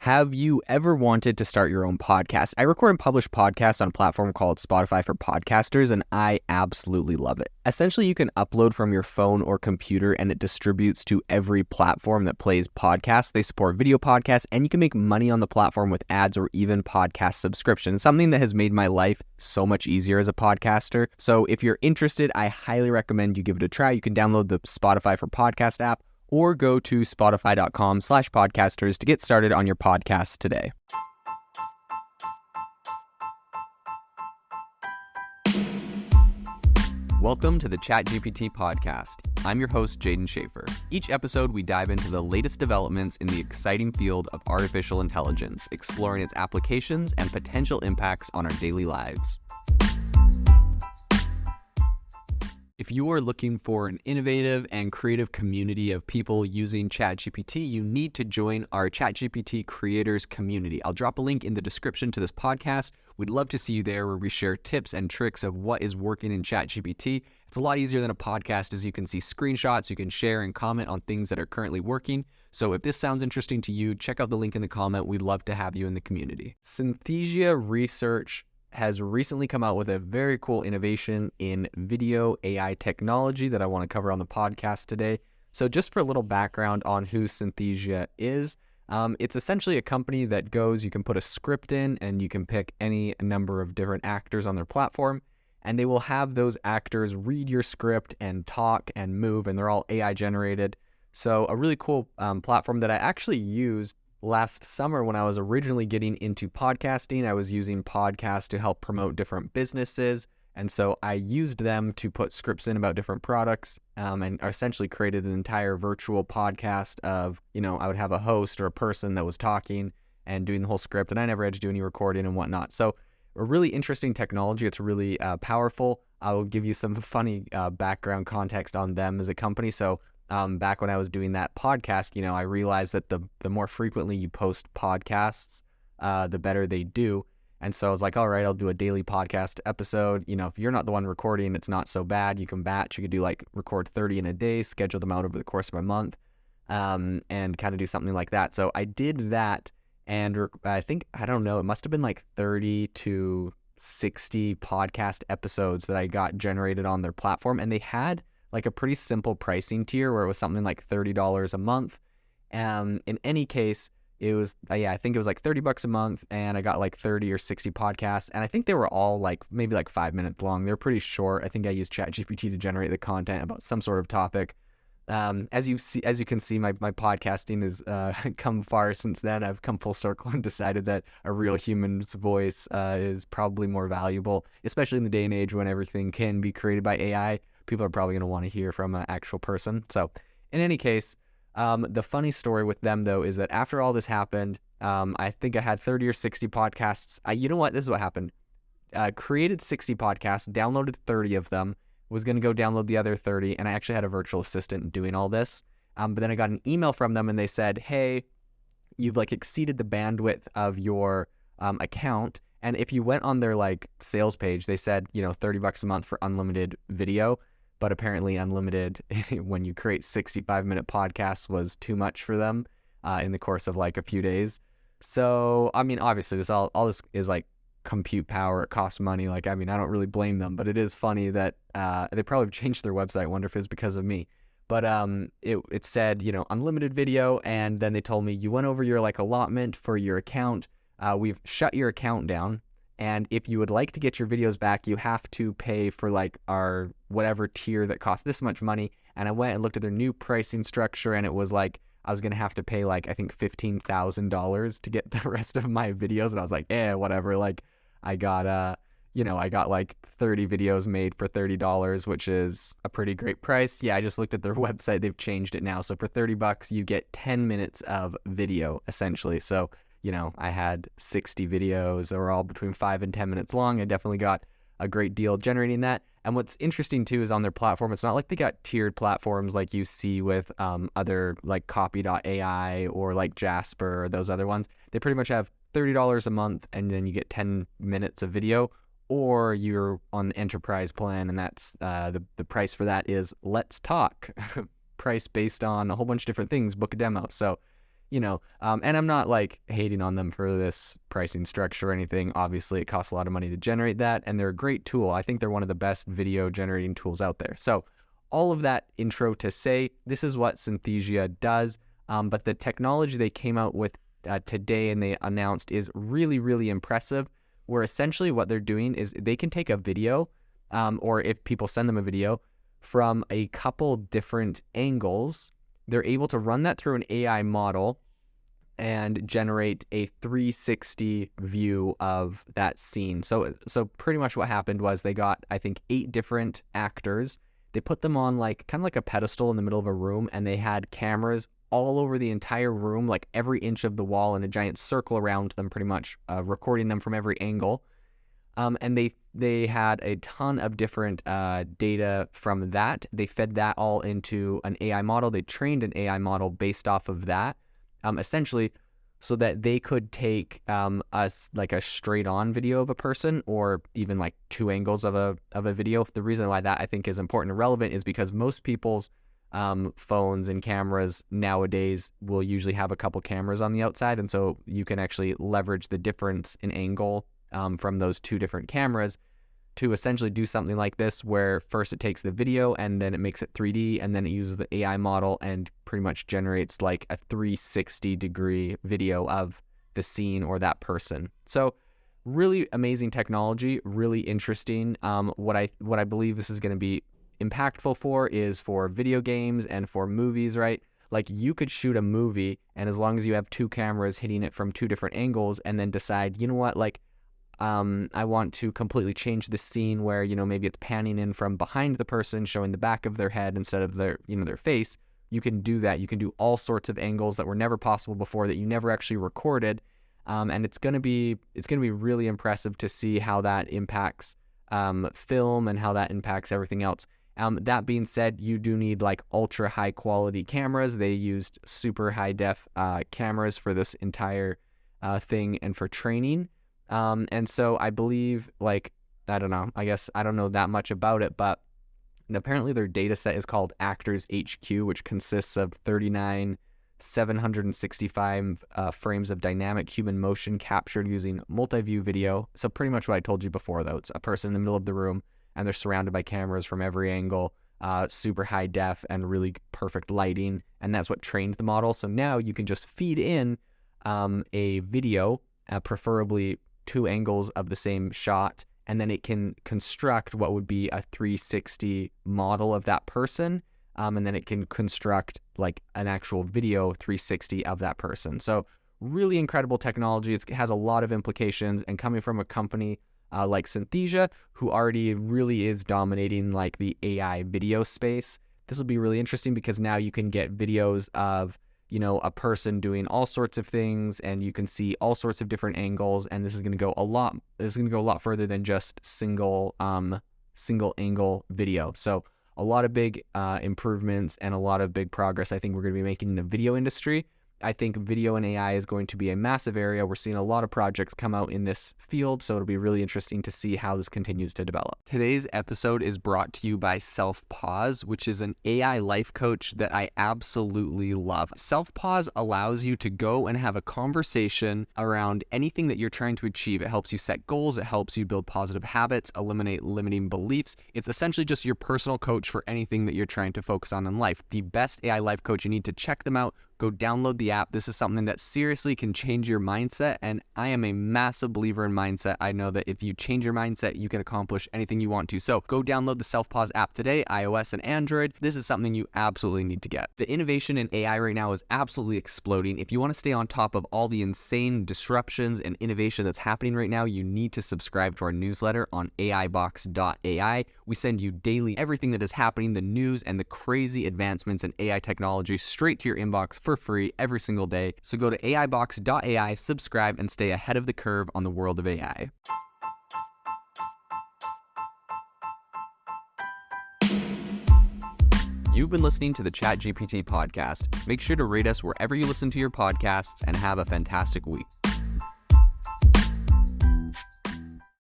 Have you ever wanted to start your own podcast? I record and publish podcasts on a platform called Spotify for Podcasters, and I absolutely love it. Essentially, you can upload from your phone or computer, and it distributes to every platform that plays podcasts. They support video podcasts, and you can make money on the platform with ads or even podcast subscriptions, something that has made my life so much easier as a podcaster. So if you're interested, I highly recommend you give it a try. You can download the Spotify for Podcast app, or go to spotify.com/podcasters to get started on your podcast today. Welcome to the ChatGPT podcast. I'm your host, Jaden Schaefer. Each episode, we dive into the latest developments in the exciting field of artificial intelligence, exploring its applications and potential impacts on our daily lives. If you are looking for an innovative and creative community of people using ChatGPT, you need to join our ChatGPT creators community. I'll drop a link in the description to this podcast. We'd love to see you there, where we share tips and tricks of what is working in ChatGPT. It's a lot easier than a podcast, as you can see screenshots, you can share and comment on things that are currently working. So if this sounds interesting to you, check out the link in the comment. We'd love to have you in the community. Synthesia Research has recently come out with a very cool innovation in video AI technology that I want to cover on the podcast today. So just for a little background on who Synthesia is, it's essentially a company that you can put a script in and you can pick any number of different actors on their platform, and they will have those actors read your script and talk and move, and they're all AI generated. So a really cool platform that I actually used last summer when I was originally getting into podcasting. I was using podcasts to help promote different businesses. And so I used them to put scripts in about different products and essentially created an entire virtual podcast of, I would have a host or a person that was talking and doing the whole script, and I never had to do any recording and whatnot. So a really interesting technology. It's really powerful. I will give you some funny background context on them as a company. So back when I was doing that podcast, I realized that the more frequently you post podcasts, the better they do. And so I was like, all right, I'll do a daily podcast episode. If you're not the one recording, it's not so bad. You can batch. You could do record 30 in a day, schedule them out over the course of a month, and kind of do something like that. So I did that, and it must have been 30 to 60 podcast episodes that I got generated on their platform. And they had a pretty simple pricing tier where it was something like $30 a month. In any case, it was, I think it was $30 a month, and I got 30 or 60 podcasts, and I think they were all maybe 5 minutes long. They're pretty short. I think I used ChatGPT to generate the content about some sort of topic. As you can see, my podcasting has come far since then. I've come full circle and decided that a real human's voice is probably more valuable, especially in the day and age when everything can be created by AI. People are probably going to want to hear from an actual person. So in any case, the funny story with them, though, is that after all this happened, I think I had 30 or 60 podcasts. You know what? This is what happened. Created 60 podcasts, downloaded 30 of them, was going to go download the other 30, and I actually had a virtual assistant doing all this. But then I got an email from them, and they said, hey, you've exceeded the bandwidth of your account. And if you went on their sales page, they said, $30 a month for unlimited video. But apparently unlimited when you create 65-minute podcasts was too much for them in the course of a few days. So, obviously this all this is compute power. It costs money. I don't really blame them, but it is funny that they probably changed their website. I wonder if it's because of me. But it said, unlimited video, and then they told me you went over your allotment for your account. We've shut your account down. And if you would like to get your videos back, you have to pay for our whatever tier that costs this much money. And I went and looked at their new pricing structure, and it was I was going to have to pay I think $15,000 to get the rest of my videos. And I was like, whatever. I got, I got 30 videos made for $30, which is a pretty great price. Yeah, I just looked at their website. They've changed it now. So for $30, you get 10 minutes of video, essentially. So I had 60 videos that were all between 5 and 10 minutes long. I definitely got a great deal generating that. And what's interesting too is on their platform, it's not like they got tiered platforms like you see with other copy.ai or Jasper or those other ones. They pretty much have $30 a month, and then you get 10 minutes of video, or you're on the enterprise plan, and that's the price for that is let's talk price based on a whole bunch of different things, book a demo. So And I'm not like hating on them for this pricing structure or anything. Obviously, it costs a lot of money to generate that, and they're a great tool. I think they're one of the best video generating tools out there. So all of that intro to say, this is what Synthesia does, but the technology they came out with today and they announced is really, really impressive, where essentially what they're doing is they can take a video, or if people send them a video, from a couple different angles. They're able to run that through an AI model and generate a 360 view of that scene. So pretty much what happened was they got, I think, 8 different actors. They put them on kind of like a pedestal in the middle of a room, and they had cameras all over the entire room, like every inch of the wall, in a giant circle around them, pretty much, recording them from every angle. And they had a ton of different data from that. They fed that all into an AI model. They trained an AI model based off of that, essentially, so that they could take a straight-on video of a person, or even like 2 angles of a video. The reason why that I think is important and relevant is because most people's phones and cameras nowadays will usually have a couple cameras on the outside, and so you can actually leverage the difference in angle from those 2 different cameras to essentially do something like this, where first it takes the video and then it makes it 3D, and then it uses the AI model and pretty much generates like a 360-degree video of the scene or that person. So really amazing technology, really interesting. What I believe this is going to be impactful for is for video games and for movies, right? Like, you could shoot a movie, and as long as you have 2 cameras hitting it from 2 different angles, and then decide, you know what, I want to completely change the scene where, maybe it's panning in from behind the person, showing the back of their head instead of their face. You can do that. You can do all sorts of angles that were never possible before, that you never actually recorded. And it's going to be really impressive to see how that impacts film and how that impacts everything else. That being said, you do need ultra high quality cameras. They used super high def cameras for this entire thing and for training. And so I believe, I don't know, I guess I don't know that much about it, but apparently their data set is called Actors HQ, which consists of 39,765 frames of dynamic human motion captured using multi-view video. So pretty much what I told you before, though. It's a person in the middle of the room, and they're surrounded by cameras from every angle, super high def and really perfect lighting, and that's what trained the model. So now you can just feed in a video, preferably 2 angles of the same shot, and then it can construct what would be a 360 model of that person, and then it can construct an actual video 360 of that person. So really incredible technology. It has a lot of implications, and coming from a company like Synthesia, who already really is dominating the AI video space, this will be really interesting, because now you can get videos of a person doing all sorts of things, and you can see all sorts of different angles, and this is going to go a lot further than just single angle video. So a lot of big improvements and a lot of big progress I think we're going to be making in the video industry. I think video and AI is going to be a massive area. We're seeing a lot of projects come out in this field, so it'll be really interesting to see how this continues to develop. Today's episode is brought to you by Self-Pause, which is an AI life coach that I absolutely love. Self-Pause allows you to go and have a conversation around anything that you're trying to achieve. It helps you set goals. It helps you build positive habits, eliminate limiting beliefs. It's essentially just your personal coach for anything that you're trying to focus on in life. The best AI life coach. You need to check them out. Go download the app. This is something that seriously can change your mindset, and I am a massive believer in mindset. I know that if you change your mindset, you can accomplish anything you want to. So go download the Self-Pause app today, iOS and Android. This is something you absolutely need to get. The innovation in AI right now is absolutely exploding. If you want to stay on top of all the insane disruptions and innovation that's happening right now, you need to subscribe to our newsletter on AIBox.ai. We send you daily everything that is happening, the news and the crazy advancements in AI technology straight to your inbox for free every single day. So go to AIBox.ai, subscribe, and stay ahead of the curve on the world of AI. You've been listening to the ChatGPT podcast. Make sure to rate us wherever you listen to your podcasts, and have a fantastic week.